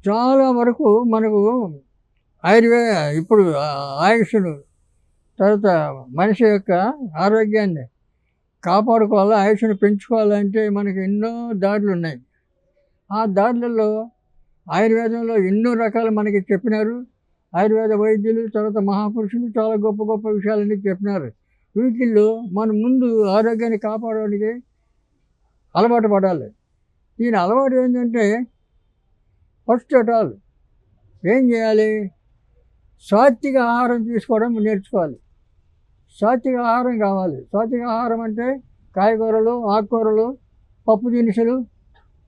చాలా వరకు మనకు ఇప్పుడు ఆయుష్ను తర్వాత మనిషి యొక్క ఆరోగ్యాన్ని కాపాడుకోవాలి, ఆయుష్ను పెంచుకోవాలంటే మనకి ఎన్నో దారులు ఉన్నాయి. ఆ దారులలో ఆయుర్వేదంలో ఎన్నో రకాలు మనకి చెప్పినారు. ఆయుర్వేద వైద్యులు తర్వాత మహాపురుషులు చాలా గొప్ప గొప్ప విషయాలన్నీ చెప్పినారు. వీటిల్లో మనం ముందు ఆరోగ్యాన్ని కాపాడడానికి అలవాటు పడాలి. దీని అలవాటు ఏంటంటే ఫస్ట్ ఆఫ్ ఆల్ ఏం చేయాలి? సాత్విక ఆహారం తీసుకోవడం నేర్చుకోవాలి. సాత్విక ఆహారం కావాలి. సాత్విక ఆహారం అంటే కాయగూరలు, ఆకుకూరలు, పప్పు దినుసులు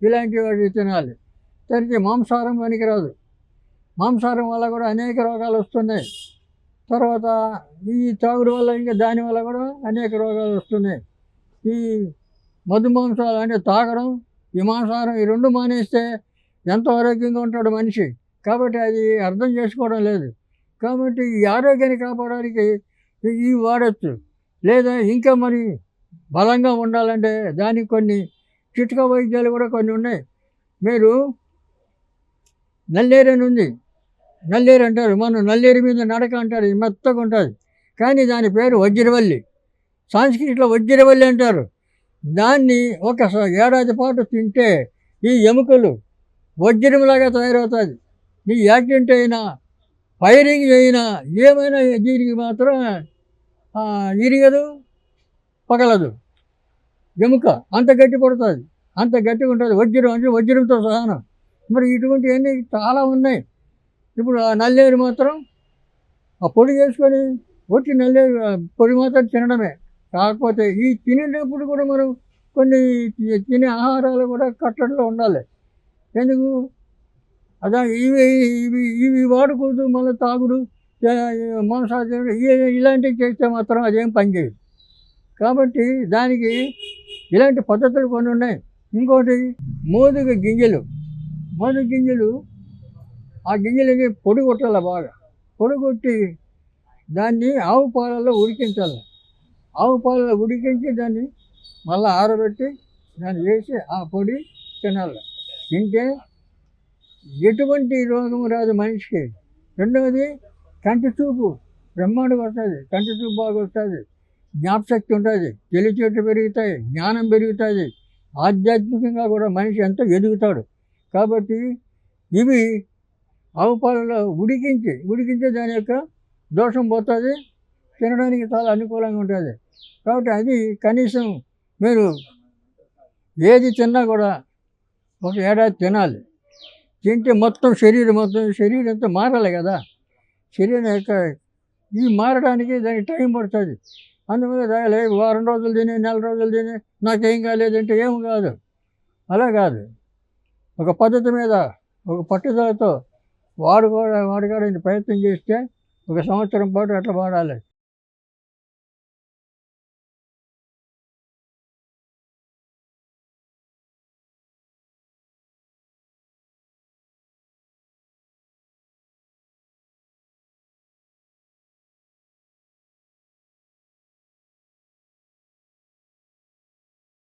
ఇలాంటి వాటి తినాలి. దానికి మాంసాహారం పనికిరాదు. మాంసాహారం వల్ల కూడా అనేక రోగాలు వస్తున్నాయి. తర్వాత ఈ తాగుడు వల్ల ఇంకా దానివల్ల కూడా అనేక రోగాలు వస్తున్నాయి. ఈ మధుమాంసాలు అంటే తాగడం, ఈ మాంసాహారం ఈ రెండు మానేస్తే ఎంతో ఆరోగ్యంగా ఉంటాడు మనిషి. కాబట్టి అది అర్థం చేసుకోవడం లేదు. కాబట్టి ఈ ఆరోగ్యాన్ని కాపాడడానికి ఇవి వాడచ్చు. లేదా ఇంకా మరి బలంగా ఉండాలంటే దానికి కొన్ని చిట్కా వైద్యాలు కూడా కొన్ని ఉన్నాయి. మీరు నల్లేరు అని ఉంది. నల్లేరు అంటారు, మనం నల్లేరు మీద నడక అంటారు, మెత్తగా ఉంటుంది. కానీ దాని పేరు వజ్రవల్లి. సాంస్క్రిట్లో వజ్రవల్లి అంటారు. దాన్ని ఒక ఏడాది పాటు తింటే ఈ ఎముకలు వజ్రంలాగా తయారవుతుంది. నీ యాక్సిడెంట్ అయినా, ఫైరింగ్ అయినా, ఏమైనా దీనికి మాత్రం ఇరగదు, పగలదు. ఎముక అంత గట్టి పడుతుంది, అంత గట్టిగా ఉంటుంది. వజ్రం అంటే వజ్రంతో సమానం. మరి ఇటువంటివన్నీ చాలా ఉన్నాయి. ఇప్పుడు ఆ నల్లేరు మాత్రం ఆ పొడి చేసుకొని ఒట్టి నల్లేరు పొడి మాత్రం తినడమే. కాకపోతే ఈ తినేటప్పుడు కూడా మనం కొన్ని తినే ఆహారాలు కూడా కట్టడిలో ఉండాలి. ఎందుకు? అదా ఇవి ఇవి ఇవి వాడకూడదు. మళ్ళీ తాగుడు, మాంసాహారం ఇలాంటివి చేస్తే మాత్రం అదేం పనిచేయదు. కాబట్టి దానికి ఇలాంటి పద్ధతులు కొన్ని ఉన్నాయి. ఇంకోటి మోదుగ గింజలు. మోదుగ గింజలు, ఆ గింజలని పొడి కొట్టాలి, బాగా పొడి కొట్టి దాన్ని ఆవు పాలలో ఉడికించాలి. ఆవు పాలలో ఉడికించి దాన్ని మళ్ళీ ఆరబెట్టి దాన్ని వేసి ఆ పొడి తినాలి. తింటే ఎటువంటి రోగం రాదు మనిషికి. రెండవది కంటి చూపు బ్రహ్మాండంగా వస్తుంది. కంటి చూపు బాగా వస్తుంది, జ్ఞాపశక్తి ఉంటుంది, తెలివితేటలు పెరుగుతాయి, జ్ఞానం పెరుగుతుంది, ఆధ్యాత్మికంగా కూడా మనిషి ఎంతో ఎదుగుతాడు. కాబట్టి ఇవి ఆవు పాలలో ఉడికించి దాని యొక్క దోషం పోతుంది, తినడానికి చాలా అనుకూలంగా ఉంటుంది. కాబట్టి అది కనీసం మీరు ఏది తిన్నా కూడా ఒక ఏడాది తినాలి. తింటే మొత్తం శరీరం అంతా మారాలి కదా. శరీరం యొక్క ఈ మారడానికి దానికి టైం పడుతుంది. అందువల్ల వారం రోజులు తిని, నెల రోజులు తిని నాకేం కాలేదంటే ఏం కాదు. అలా కాదు. ఒక పద్ధతి మీద ఒక పట్టుదలతో వాడుకోవడానికి ప్రయత్నం చేస్తే 1 సంవత్సరం పాటు అట్లా వాడాలి.